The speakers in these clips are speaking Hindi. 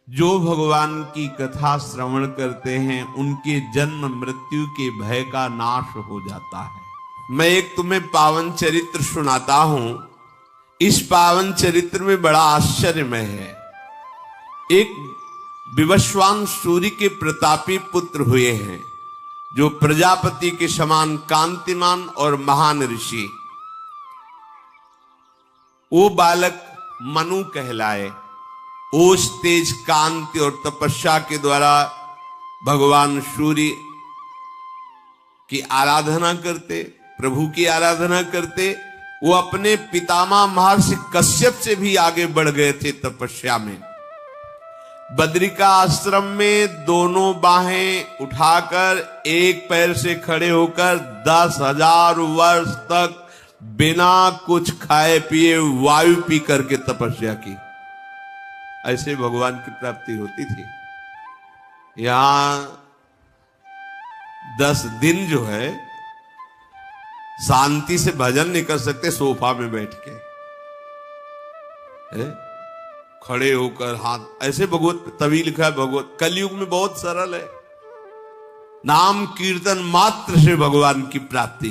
जो भगवान की कथा श्रवण करते हैं उनके जन्म मृत्यु के भय का नाश हो जाता है। मैं एक तुम्हें पावन चरित्र सुनाता हूं। इस पावन चरित्र में बड़ा आश्चर्यमय है। एक विवस्वान सूर्य के प्रतापी पुत्र हुए हैं, जो प्रजापति के समान कांतिमान और महान ऋषि। वो बालक मनु कहलाए। ओज तेज कांति और तपस्या के द्वारा भगवान सूर्य की आराधना करते, प्रभु की आराधना करते। वो अपने पितामह महर्षि कश्यप से भी आगे बढ़ गए थे तपस्या में। बद्रिका आश्रम में दोनों बाहें उठाकर एक पैर से खड़े होकर 10,000 वर्ष तक बिना कुछ खाए पिए वायु पी करके तपस्या की। ऐसे भगवान की प्राप्ति होती थी। यहां 10 दिन जो है शांति से भजन नहीं कर सकते, सोफा में बैठ के खड़े होकर हाथ ऐसे। भगवत तभी लिखा है, भगवत कलयुग में बहुत सरल है। नाम कीर्तन मात्र से भगवान की प्राप्ति,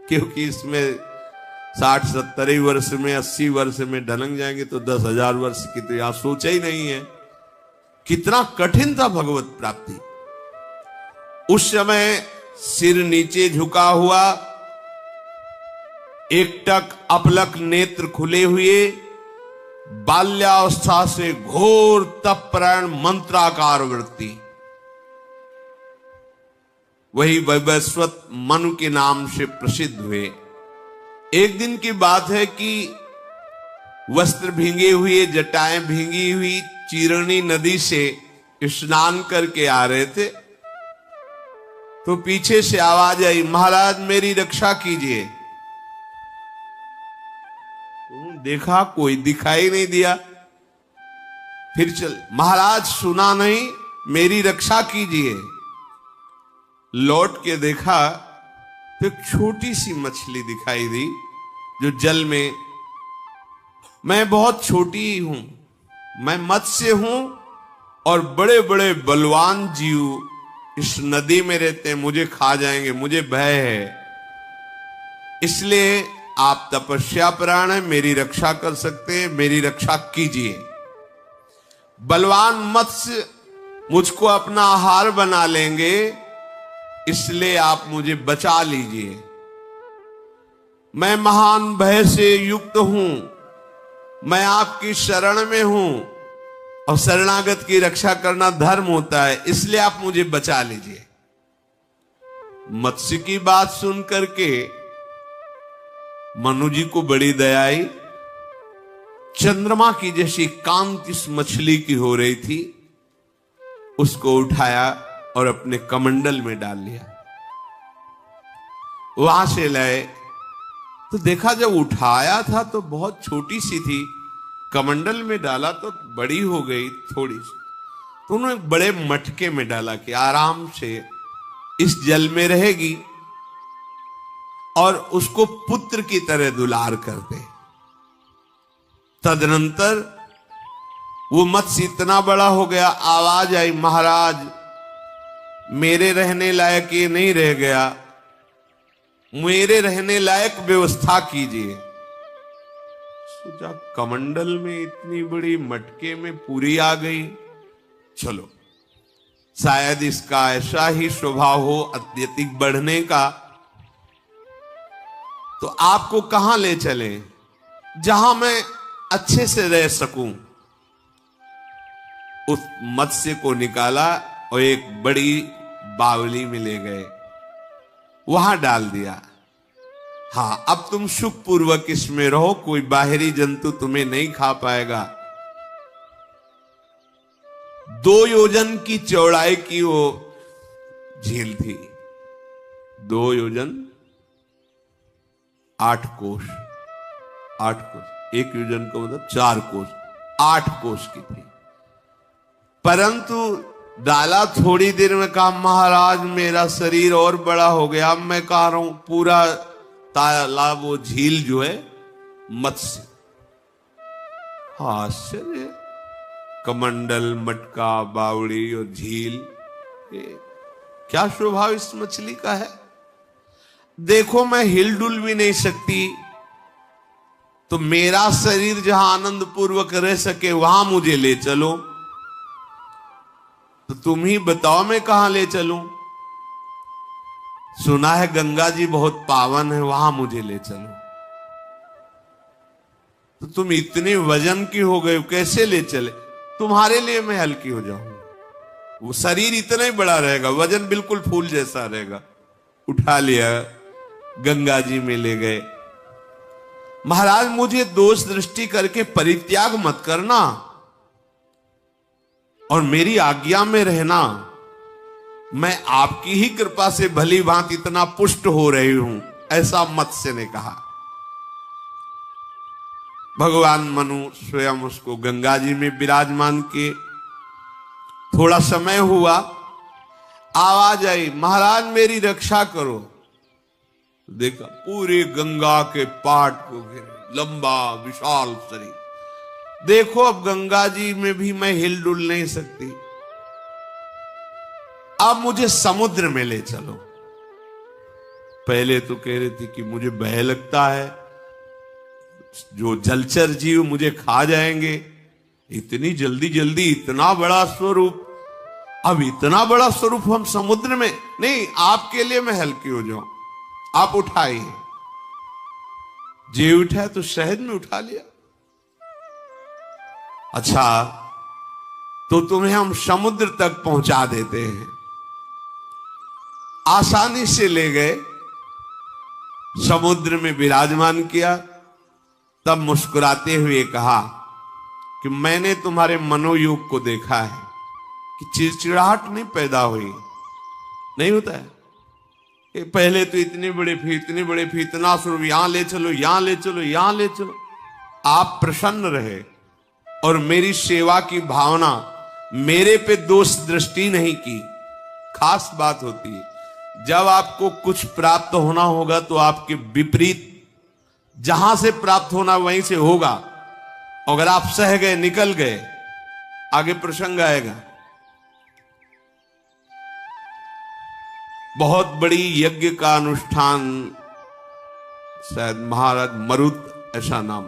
क्योंकि इसमें 60-70 वर्ष में 80 वर्ष में ढलंग जाएंगे तो 10,000 वर्ष की तो यहां सोचा ही नहीं है। कितना कठिन था भगवत प्राप्ति। उस समय सिर नीचे झुका हुआ, एकटक अपलक नेत्र खुले हुए, बाल्यावस्था से घोर तपपरायण मंत्राकार वृत्ति, वही वैवस्वत मनु के नाम से प्रसिद्ध हुए। एक दिन की बात है कि वस्त्र भींगे हुए, जटाएं भींगी हुई, चीरणी नदी से स्नान करके आ रहे थे तो पीछे से आवाज आई, महाराज मेरी रक्षा कीजिए। देखा कोई दिखाई नहीं दिया। फिर चल, महाराज सुना नहीं, मेरी रक्षा कीजिए। लौट के देखा तो एक छोटी सी मछली दिखाई दी जो जल में। मैं बहुत छोटी हूं, मैं मत्स्य हूं और बड़े बड़े बलवान जीव इस नदी में रहते हैं, मुझे खा जाएंगे, मुझे भय है। इसलिए आप तपस्या प्राण है, मेरी रक्षा कर सकते हैं, मेरी रक्षा कीजिए। बलवान मत्स्य मुझको अपना आहार बना लेंगे, इसलिए आप मुझे बचा लीजिए। मैं महान भय से युक्त हूं, मैं आपकी शरण में हूं और शरणागत की रक्षा करना धर्म होता है, इसलिए आप मुझे बचा लीजिए। मत्स्य की बात सुन करके मनु जी को बड़ी दया आई। चंद्रमा की जैसी कांति इस मछली की हो रही थी, उसको उठाया और अपने कमंडल में डाल लिया। वहां से लाए तो देखा, जब उठाया था तो बहुत छोटी सी थी, कमंडल में डाला तो बड़ी हो गई थोड़ी सी। तो उन्होंने एक बड़े मटके में डाला कि आराम से इस जल में रहेगी और उसको पुत्र की तरह दुलार करते। तदनंतर वो मत्स्य इतना बड़ा हो गया, आवाज आई, महाराज मेरे रहने लायक ये नहीं रह गया, मेरे रहने लायक व्यवस्था कीजिए। सोचा कमंडल में इतनी बड़ी मटके में पूरी आ गई, चलो शायद इसका ऐसा ही स्वभाव हो अत्यधिक बढ़ने का। तो आपको कहां ले चले जहां मैं अच्छे से रह सकूं। उस मत्स्य को निकाला और एक बड़ी बावली में ले गए, वहां डाल दिया। हां, अब तुम सुख पूर्वक इसमें रहो, कोई बाहरी जंतु तुम्हें नहीं खा पाएगा। 2 योजन की चौड़ाई की वो झील थी, 2 योजन 8 कोस, 8 कोस, 1 योजन का मतलब 4 कोस, 8 कोस की थी। परंतु डाला थोड़ी देर में, कहा महाराज मेरा शरीर और बड़ा हो गया, अब मैं कह रहा हूं पूरा तालाब वो झील जो है मत्स्य। आश्चर्य, कमंडल, मटका, बावड़ी और झील, ये क्या स्वभाव इस मछली का है। देखो मैं हिलडुल भी नहीं सकती, तो मेरा शरीर जहां आनंद पूर्वक रह सके वहां मुझे ले चलो। तो तुम ही बताओ मैं कहां ले चलूं। सुना है गंगा जी बहुत पावन है, वहां मुझे ले चलो। तो तुम इतने वजन की हो गए, कैसे ले चले। तुम्हारे लिए मैं हल्की हो जाऊं, वो शरीर इतना ही बड़ा रहेगा, वजन बिल्कुल फूल जैसा रहेगा। उठा लिया, गंगा जी में ले गए। महाराज मुझे दोष दृष्टि करके परित्याग मत करना और मेरी आज्ञा में रहना। मैं आपकी ही कृपा से भली भांति इतना पुष्ट हो रही हूं, ऐसा मत्स्य ने कहा। भगवान मनु स्वयं उसको गंगा जी में विराजमान किए। थोड़ा समय हुआ, आवाज आई, महाराज मेरी रक्षा करो। देखा पूरे गंगा के पाट को घेरे, लंबा विशाल शरीर। देखो अब गंगा जी में भी मैं हिलडुल नहीं सकती, अब मुझे समुद्र में ले चलो। पहले तो कह रही थी कि मुझे भय लगता है, जो जलचर जीव मुझे खा जाएंगे। इतनी जल्दी जल्दी इतना बड़ा स्वरूप, अब इतना बड़ा स्वरूप हम समुद्र में नहीं। आपके लिए मैं हल्की हो जाऊं, आप उठाइए। जी उठा तो शहद में उठा लिया। अच्छा तो तुम्हें हम समुद्र तक पहुंचा देते हैं। आसानी से ले गए, समुद्र में विराजमान किया। तब मुस्कुराते हुए कहा कि मैंने तुम्हारे मनोयोग को देखा है कि चिड़चिड़ाहट नहीं पैदा हुई, नहीं होता है। पहले तो इतने बड़े फी, इतने बड़े फी, इतना स्वरूप, यहां ले चलो, यहां ले चलो, यहां ले चलो। आप प्रसन्न रहे और मेरी सेवा की भावना, मेरे पे दोष दृष्टि नहीं की। खास बात होती है जब आपको कुछ प्राप्त होना होगा तो आपके विपरीत, जहां से प्राप्त होना वहीं से होगा। अगर आप सह गए, निकल गए, आगे प्रसंग आएगा। बहुत बड़ी यज्ञ का अनुष्ठान, शायद महाराज मरुत ऐसा नाम,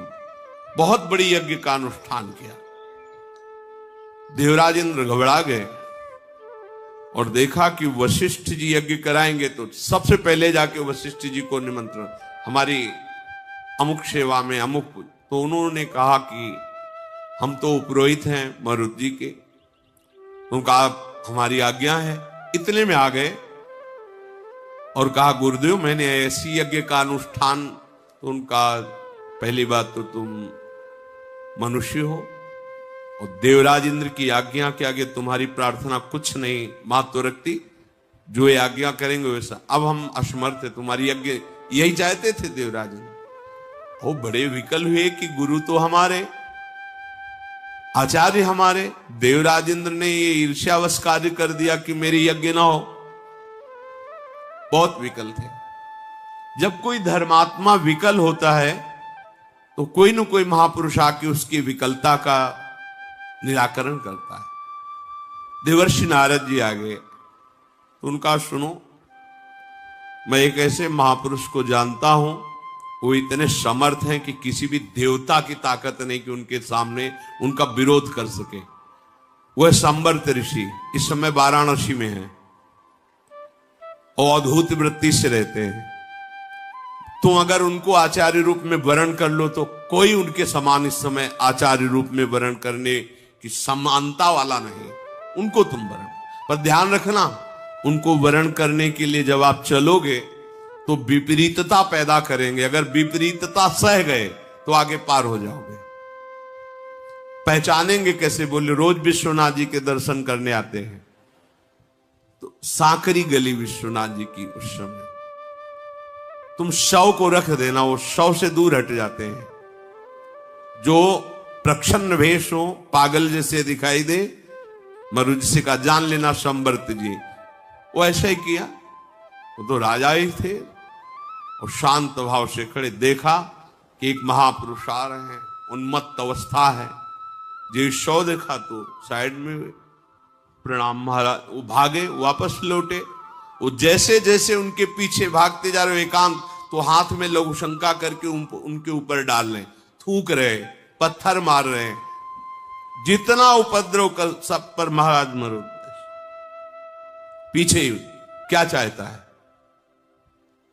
बहुत बड़ी यज्ञ का अनुष्ठान किया। देवराज इंद्र घबरा गए और देखा कि वशिष्ठ जी यज्ञ कराएंगे, तो सबसे पहले जाके वशिष्ठ जी को निमंत्रण, हमारी अमुक सेवा में अमुक। तो उन्होंने कहा कि हम तो उपरोहित हैं मरुत जी के, उनका हमारी आज्ञा है। इतने में आ गए और कहा गुरुदेव मैंने ऐसी यज्ञ का अनुष्ठान। तो उनका पहली बात तो तुम मनुष्य हो और देवराज इंद्र की आज्ञा के आगे तुम्हारी प्रार्थना कुछ नहीं मात तो रखती, जो ये आज्ञा करेंगे वैसा। अब हम असमर्थ है, तुम्हारी यज्ञ यही चाहते थे देवराज इंद्र। वो बड़े विकल हुए कि गुरु तो हमारे, आचार्य हमारे, देवराज इंद्र ने ये ईर्ष्यावश कार्य कर दिया कि मेरी यज्ञ ना हो। बहुत विकल थे। जब कोई धर्मात्मा विकल होता है तो कोई न कोई महापुरुष आके उसकी विकलता का निराकरण करता है। देवर्षि नारद जी आ गए तो उनका सुनो, मैं एक ऐसे महापुरुष को जानता हूं, वो इतने समर्थ हैं कि किसी भी देवता की ताकत नहीं कि उनके सामने उनका विरोध कर सके। वह संवर्त ऋषि इस समय वाराणसी में है और अद्भुत वृत्ति से रहते हैं। तुम अगर उनको आचार्य रूप में वर्ण कर लो तो कोई उनके समान इस समय आचार्य रूप में वर्ण करने की समानता वाला नहीं। उनको तुम वर्ण, पर ध्यान रखना उनको वर्ण करने के लिए जब आप चलोगे तो विपरीतता पैदा करेंगे। अगर विपरीतता सह गए तो आगे पार हो जाओगे। पहचानेंगे कैसे? बोले रोज विश्वनाथ जी के दर्शन करने आते हैं तो सांकरी गली विश्वनाथ जी की, उस समय तुम शव को रख देना, वो शव से दूर हट जाते हैं। जो प्रच्छन्न वेश हो, पागल जैसे दिखाई दे, मरुज से का जान लेना संवर्त जी। वो ऐसा ही किया, वो तो राजा ही थे और शांत भाव से खड़े। देखा कि एक महापुरुष आ रहे हैं, उन्मत्त अवस्था है, जो शव देखा तो साइड में प्रणाम महाराज, वो भागे वापस लौटे। वो जैसे जैसे उनके पीछे भागते जा रहे एकांत, तो हाथ में लघु शंका करके उनके ऊपर डाल रहे, थूक रहे, पत्थर मार रहे, जितना उपद्रव कर सब पर महाराज मरो। पीछे क्या चाहता है?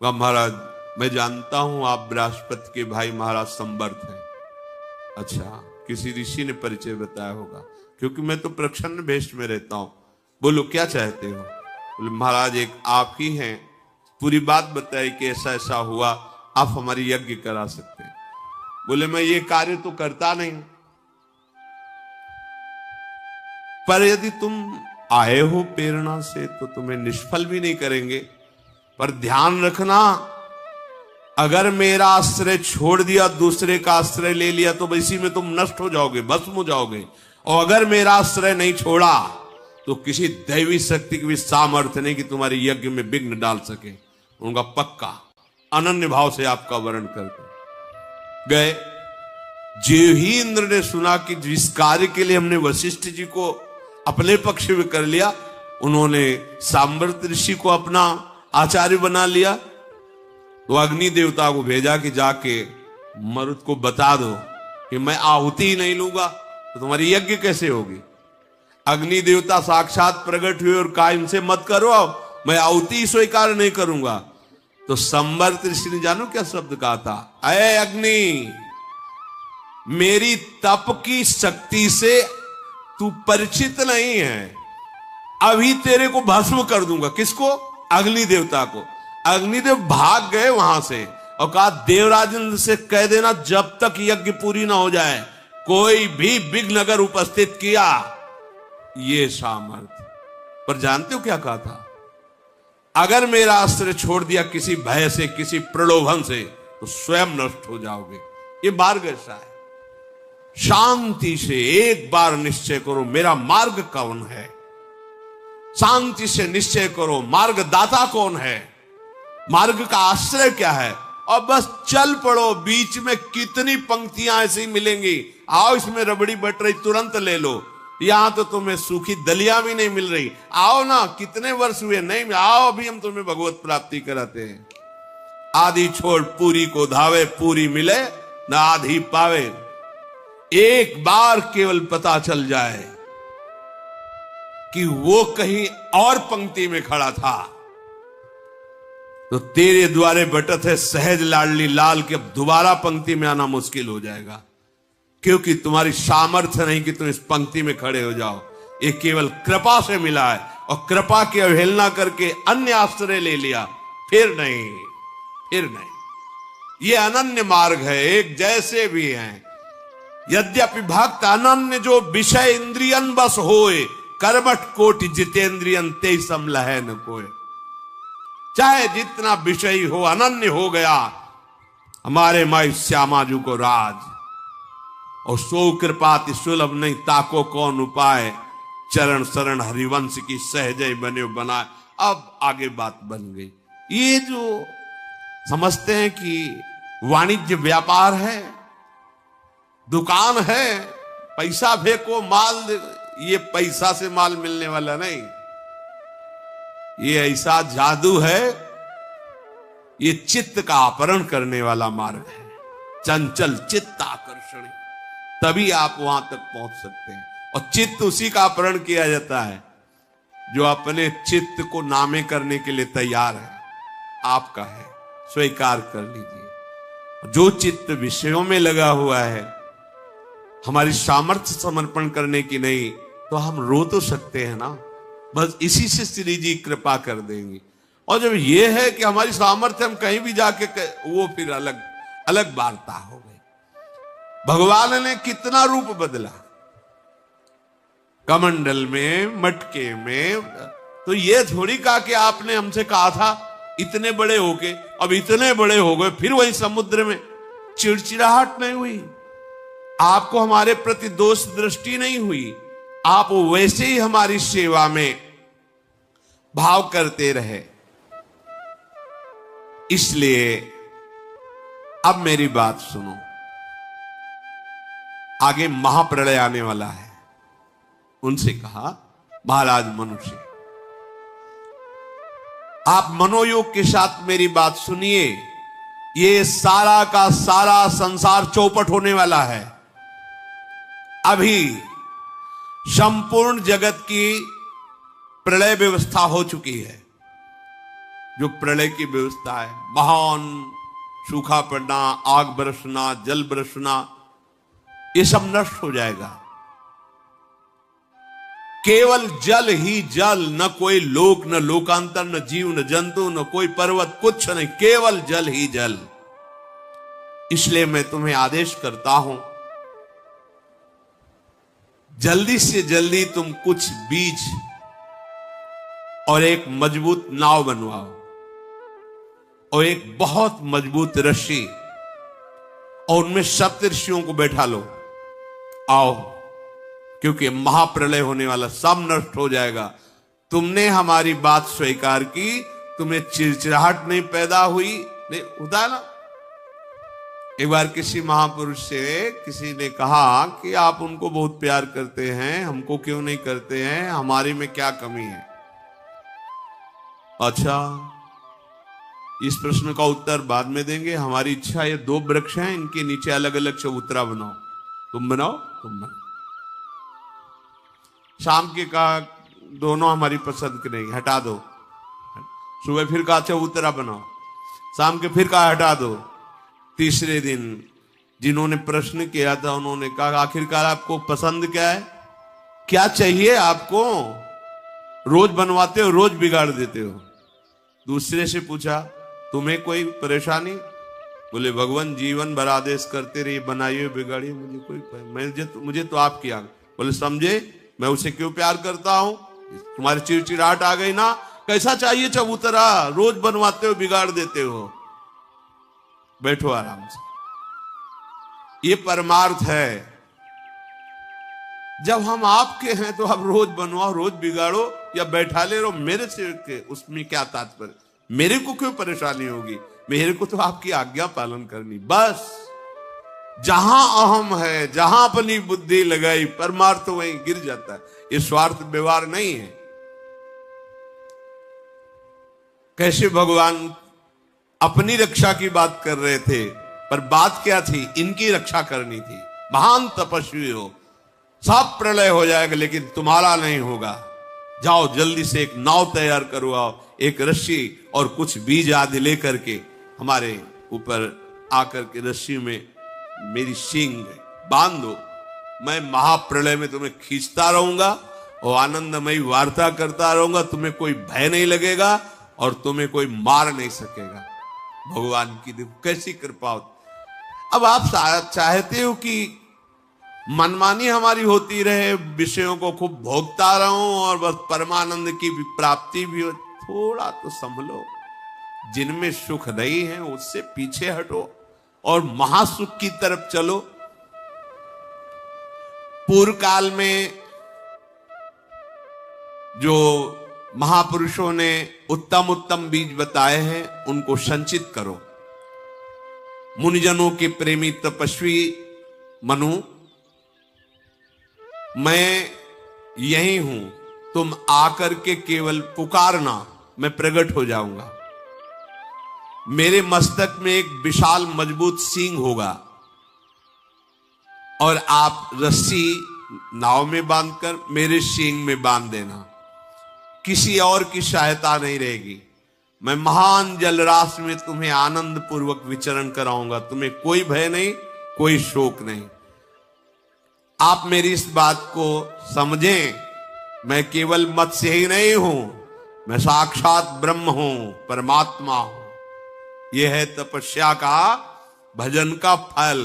वह महाराज मैं जानता हूं आप बृहस्पति के भाई महाराज संवर्त हैं। अच्छा, किसी ऋषि ने परिचय बताया होगा, क्योंकि मैं तो प्रच्छन्न भेष में रहता हूं। बोलो क्या चाहते हो? बोले महाराज एक आप ही हैं, पूरी बात बताई कि ऐसा ऐसा हुआ, आप हमारी यज्ञ करा सकते हैं। बोले मैं ये कार्य तो करता नहीं, पर यदि तुम आए हो प्रेरणा से तो तुम्हें निष्फल भी नहीं करेंगे। पर ध्यान रखना, अगर मेरा आश्रय छोड़ दिया, दूसरे का आश्रय ले लिया, तो इसी में तुम नष्ट हो जाओगे, भस्म हो जाओगे। और अगर मेरा आश्रय नहीं छोड़ा तो किसी दैवी शक्ति की भी सामर्थ्य नहीं कि तुम्हारे यज्ञ में विघ्न डाल सके। उनका पक्का अनन्य भाव से आपका वर्ण करके गए। जो ही इंद्र ने सुना कि जिस कार्य के लिए हमने वशिष्ठ जी को अपने पक्ष में कर लिया, उन्होंने सांवर्त ऋषि को अपना आचार्य बना लिया, तो अग्नि देवता को भेजा कि जाके मरुत को बता दो कि मैं आहुति ही नहीं लूंगा तो तुम्हारी यज्ञ कैसे होगी। अग्नि देवता साक्षात प्रकट हुए और कहा इनसे मत करो, मैं आहुति स्वीकार नहीं करूंगा। तो संवर्त ऋषि ने जानो क्या शब्द कहा था? अय अग्नि, मेरी तप की शक्ति से तू परिचित नहीं है, अभी तेरे को भस्म कर दूंगा। किसको? अग्नि देवता को। अग्निदेव भाग गए वहां से और कहा देवराजेंद्र से कह देना जब तक यज्ञ पूरी ना हो जाए कोई भी विघ्न अगर उपस्थित किया, ये सामर्थ्य। पर जानते हो क्या कहा था? अगर मेरा आश्रय छोड़ दिया किसी भय से, किसी प्रलोभन से, तो स्वयं नष्ट हो जाओगे। ये मार्ग ऐसा है। शांति से एक बार निश्चय करो मेरा मार्ग कौन है। शांति से निश्चय करो मार्ग दाता कौन है, मार्ग का आश्रय क्या है, और बस चल पड़ो। बीच में कितनी पंक्तियां ऐसी मिलेंगी, आओ इसमें रबड़ी बट रही तुरंत ले लो, यहां तो तुम्हें सूखी दलिया भी नहीं मिल रही, आओ ना, कितने वर्ष हुए नहीं, आओ अभी हम तुम्हें भगवत प्राप्ति कराते हैं। आधी छोड़ पूरी को धावे, पूरी मिले ना आधी पावे। एक बार केवल पता चल जाए कि वो कहीं और पंक्ति में खड़ा था, तो तेरे द्वारे बटत है सहज लाडली लाल के अब दोबारा पंक्ति में आना मुश्किल हो जाएगा, क्योंकि तुम्हारी सामर्थ्य नहीं कि तुम इस पंक्ति में खड़े हो जाओ। ये केवल कृपा से मिला है, और कृपा की अवहेलना करके अन्य आश्रय ले लिया, फिर नहीं, फिर नहीं। ये अनन्य मार्ग है, एक जैसे भी हैं। यद्यपि भक्त अनन्य जो विषय इंद्रियन बस होए, कर्मठ कोटि जितेंद्रियन ते समलह न कोय। चाहे जितना विषय हो, अनन्य हो गया हमारे माई श्यामाजू को राज। और सो कृपाति सुलभ नहीं ताको कौन उपाय, चरण शरण हरिवंश की सहजय बने बनाए। अब आगे बात बन गई। ये जो समझते हैं कि वाणिज्य व्यापार है, दुकान है, पैसा फेंको माल, ये पैसा से माल मिलने वाला नहीं। ये ऐसा जादू है, ये चित्त का अपहरण करने वाला मार्ग है। चंचल चित्त आकर्षणी, तभी आप वहां तक पहुंच सकते हैं। और चित्त उसी का अपहरण किया जाता है जो अपने चित्त को नामे करने के लिए तैयार है। आपका है, स्वीकार कर लीजिए। जो चित्त विषयों में लगा हुआ है, हमारी सामर्थ्य समर्पण करने की नहीं, तो हम रो तो सकते हैं ना, बस इसी से श्री जी कृपा कर देंगी। और जब ये है कि हमारी सामर्थ्य हम कहीं भी जाके वो फिर अलग अलग वार्ता हो गई। भगवान ने कितना रूप बदला, कमंडल में, मटके में। तो ये थोड़ी कहा कि आपने हमसे कहा था इतने बड़े होके, अब इतने बड़े हो गए, फिर वही समुद्र में। चिड़चिड़ाहट नहीं हुई, आपको हमारे प्रति दोष दृष्टि नहीं हुई, आप वैसे ही हमारी सेवा में भाव करते रहे। इसलिए अब मेरी बात सुनो। आगे महाप्रलय आने वाला है। उनसे कहा, महाराज मनुष्य, आप मनोयोग के साथ मेरी बात सुनिए। ये सारा का सारा संसार चौपट होने वाला है। अभी संपूर्ण जगत की प्रलय व्यवस्था हो चुकी है। जो प्रलय की व्यवस्था है, महान सूखा पड़ना, आग बरसना, जल बरसना, ये सब नष्ट हो जाएगा। केवल जल ही जल, न कोई लोक, न लोकांतर, न जीव, न जंतु, न कोई पर्वत, कुछ नहीं, केवल जल ही जल। इसलिए मैं तुम्हें आदेश करता हूं, जल्दी से जल्दी तुम कुछ बीज और एक मजबूत नाव बनवाओ और एक बहुत मजबूत रस्सी और उनमें सप्तऋषियों को बैठा लो। आओ, क्योंकि महाप्रलय होने वाला, सब नष्ट हो जाएगा। तुमने हमारी बात स्वीकार की, तुम्हें चिड़चिड़ाहट नहीं पैदा हुई, नहीं होता है ना। एक बार किसी महापुरुष से किसी ने कहा कि आप उनको बहुत प्यार करते हैं, हमको क्यों नहीं करते हैं, हमारे में क्या कमी है। अच्छा, इस प्रश्न का उत्तर बाद में देंगे। हमारी इच्छा, ये 2 वृक्ष हैं, इनके नीचे अलग अलग चबूतरा बनाओ। तुम बनाओ, तुम बनाओ। शाम के कहा, दोनों हमारी पसंद के नहीं, हटा दो। सुबह फिर कहा चबूतरा बनाओ, शाम के फिर कहा हटा दो। तीसरे दिन जिन्होंने प्रश्न किया था उन्होंने कहा, आखिरकार आपको पसंद क्या है, क्या चाहिए आपको, रोज बनवाते हो, रोज बिगाड़ देते हो। दूसरे से पूछा, तुम्हें कोई परेशानी? बोले, भगवान जीवन भर आदेश करते रहिए, बनाइए बिगाड़िए, मुझे कोई मुझे तो आपकी आग। बोले, समझे मैं उसे क्यों प्यार करता हूं, तुम्हारी चिड़चिड़ाहट आ गई ना। कैसा चाहिए चबूतरा, रोज बनवाते हो, बिगाड़ देते हो। बैठो आराम से। ये परमार्थ है। जब हम आपके हैं तो आप रोज बनवाओ, रोज बिगाड़ो या बैठा ले रहो, मेरे से के उसमें क्या तात्पर्य, मेरे को क्यों परेशानी होगी, मेरे को तो आपकी आज्ञा पालन करनी बस। जहां अहम है, जहां अपनी बुद्धि लगाई, परमार्थ वहीं गिर जाता है। ये स्वार्थ व्यवहार नहीं है। कैसे भगवान अपनी रक्षा की बात कर रहे थे, पर बात क्या थी, इनकी रक्षा करनी थी। महान तपस्वी हो, सब प्रलय हो जाएगा लेकिन तुम्हारा नहीं होगा। जाओ जल्दी से एक नाव तैयार करवाओ, एक रस्सी और कुछ बीज आदि लेकर के हमारे ऊपर आकर के रस्सी में मेरी सींग बांध दो। मैं महाप्रलय में तुम्हें खींचता रहूंगा और आनंदमयी वार्ता करता रहूंगा। तुम्हें कोई भय नहीं लगेगा और तुम्हें कोई मार नहीं सकेगा। भगवान की देखो कैसी कृपा होती। अब आप चाहते हो कि मनमानी हमारी होती रहे, विषयों को खूब भोगता रहूं और बस परमानंद की प्राप्ति भी हो। थोड़ा तो संभलो, जिनमें सुख नहीं है उससे पीछे हटो और महासुख की तरफ चलो। पूर्व काल में जो महापुरुषों ने उत्तम उत्तम बीज बताए हैं उनको संचित करो। मुनिजनों के प्रेमी तपस्वी मनु, मैं यही हूं, तुम आकर के केवल पुकारना, मैं प्रकट हो जाऊंगा। मेरे मस्तक में एक विशाल मजबूत सींग होगा और आप रस्सी नाव में बांधकर मेरे सींग में बांध देना। किसी और की सहायता नहीं रहेगी। मैं महान जलराशि में तुम्हें आनंद पूर्वक विचरण कराऊंगा। तुम्हें कोई भय नहीं, कोई शोक नहीं। आप मेरी इस बात को समझें। मैं केवल मत्स्य ही नहीं हूं, मैं साक्षात ब्रह्म हूं, परमात्मा हूं। यह है तपस्या का, भजन का फल।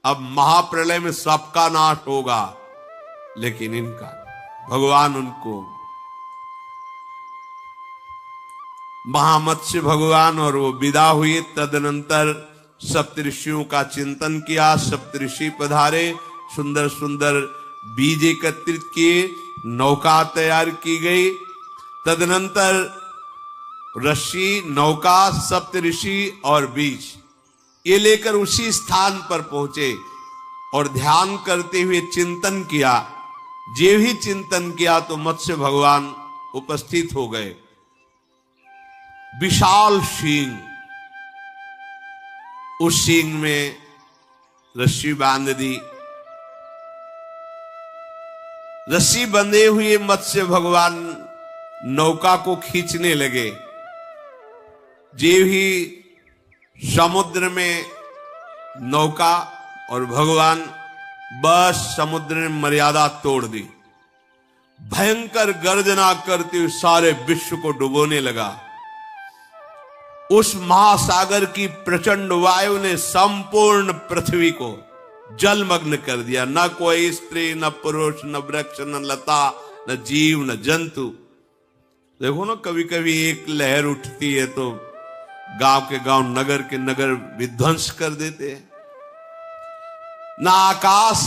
अब महाप्रलय में सबका नाश होगा, लेकिन इनका भगवान उनको महामत्स्य भगवान और वो विदा हुए। तदनंतर सप्तऋषियों का चिंतन किया। सप्तऋषि पधारे, सुंदर सुंदर बीज एकत्रित किए, नौका तैयार की गई। तदनंतर रस्सी, नौका, सप्तऋषि और बीज ये लेकर उसी स्थान पर पहुंचे और ध्यान करते हुए चिंतन किया। जे भी चिंतन किया तो मत्स्य भगवान उपस्थित हो गए। विशाल सींग, उस सींग में रस्सी बांध दी। रस्सी बंधे हुए मत्स्य भगवान नौका को खींचने लगे। जे भी समुद्र में नौका और भगवान बस समुद्र ने मर्यादा तोड़ दी। भयंकर गर्जना करते हुए सारे विश्व को डुबोने लगा। उस महासागर की प्रचंड वायु ने संपूर्ण पृथ्वी को जलमग्न कर दिया। न कोई स्त्री, न पुरुष, न वृक्ष, न लता, न जीव, न जंतु। देखो ना, कभी कभी एक लहर उठती है तो गांव के गांव, नगर के नगर विध्वंस कर देते हैं। ना आकाश,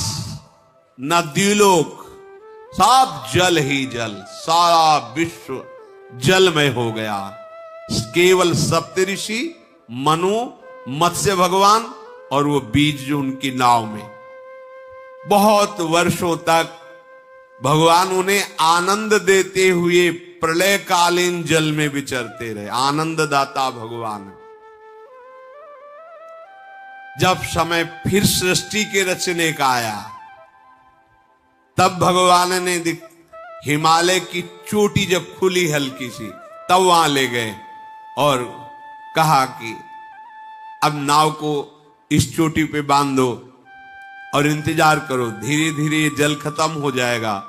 ना द्युलोक, सब जल ही जल, सारा विश्व जलमय हो गया। केवल सप्तऋषि, मनु, मत्स्य भगवान और वो बीज जो उनकी नाव में, बहुत वर्षों तक भगवान उन्हें आनंद देते हुए प्रलयकालीन जल में विचरते रहे। आनंददाता भगवान। जब समय फिर सृष्टि के रचने का आया, तब भगवान ने हिमालय की चोटी जब खुली हल्की सी, तब वहां ले गए और कहा कि अब नाव को इस चोटी पे बांध दो और इंतजार करो, धीरे धीरे जल खत्म हो जाएगा,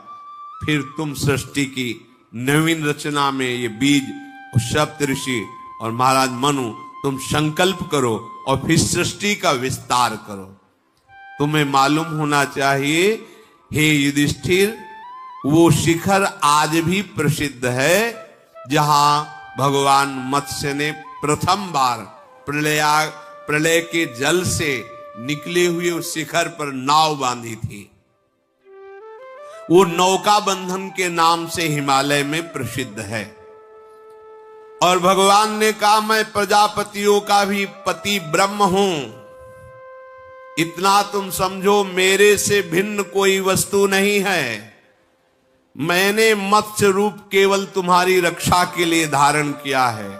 फिर तुम सृष्टि की नवीन रचना में ये बीज और सप्तऋषि और महाराज मनु तुम संकल्प करो और फिर सृष्टि का विस्तार करो। तुम्हें मालूम होना चाहिए हे युधिष्ठिर, वो शिखर आज भी प्रसिद्ध है जहां भगवान मत्स्य ने प्रथम बार प्रलय के जल से निकले हुए उस शिखर पर नाव बांधी थी। वो नौका बंधन के नाम से हिमालय में प्रसिद्ध है। और भगवान ने कहा, मैं प्रजापतियों का भी पति ब्रह्म हूं, इतना तुम समझो, मेरे से भिन्न कोई वस्तु नहीं है। मैंने मत्स्य रूप केवल तुम्हारी रक्षा के लिए धारण किया है।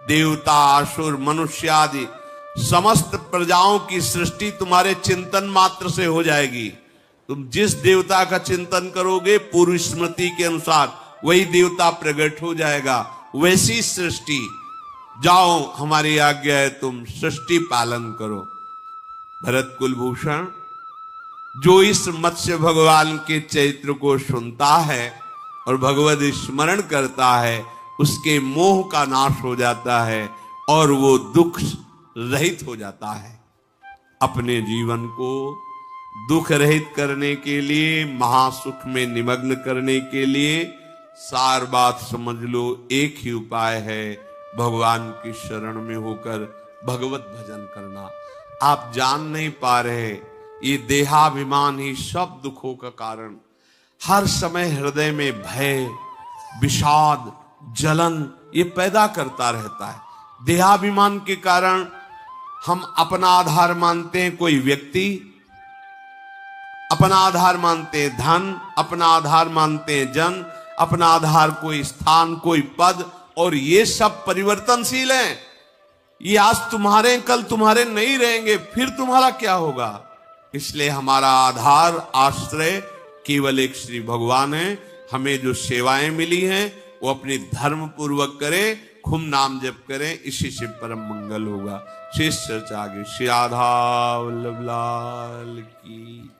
देवता, असुर, मनुष्य आदि समस्त प्रजाओं की सृष्टि तुम्हारे चिंतन मात्र से हो जाएगी। तुम जिस देवता का चिंतन करोगे, पूर्व स्मृति के अनुसार वही देवता प्रकट हो जाएगा। वैसी सृष्टि, जाओ हमारी आज्ञा है, तुम सृष्टि पालन करो। भरत कुलभूषण, जो इस मत्स्य भगवान के चरित्र को सुनता है और भगवद स्मरण करता है, उसके मोह का नाश हो जाता है और वो दुख रहित हो जाता है। अपने जीवन को दुख रहित करने के लिए, महासुख में निमग्न करने के लिए सार बात समझ लो, एक ही उपाय है, भगवान की शरण में होकर भगवत भजन करना। आप जान नहीं पा रहे, ये देहाभिमान ही सब दुखों का कारण। हर समय हृदय में भय, विषाद, जलन ये पैदा करता रहता है। देहाभिमान के कारण हम अपना आधार मानते हैं कोई व्यक्ति, अपना आधार मानते हैं धन, अपना आधार मानते हैं जन, अपना आधार कोई स्थान, कोई पद, और ये सब परिवर्तनशील हैं। ये आज तुम्हारे, कल तुम्हारे नहीं रहेंगे, फिर तुम्हारा क्या होगा। इसलिए हमारा आधार, आश्रय केवल एक श्री भगवान है। हमें जो सेवाएं मिली हैं वो अपनी धर्म पूर्वक करें, खूब नाम जप करें, इसी से परम मंगल होगा। शेष चर्चा आगे। श्री राधा वल्लभ लाल की।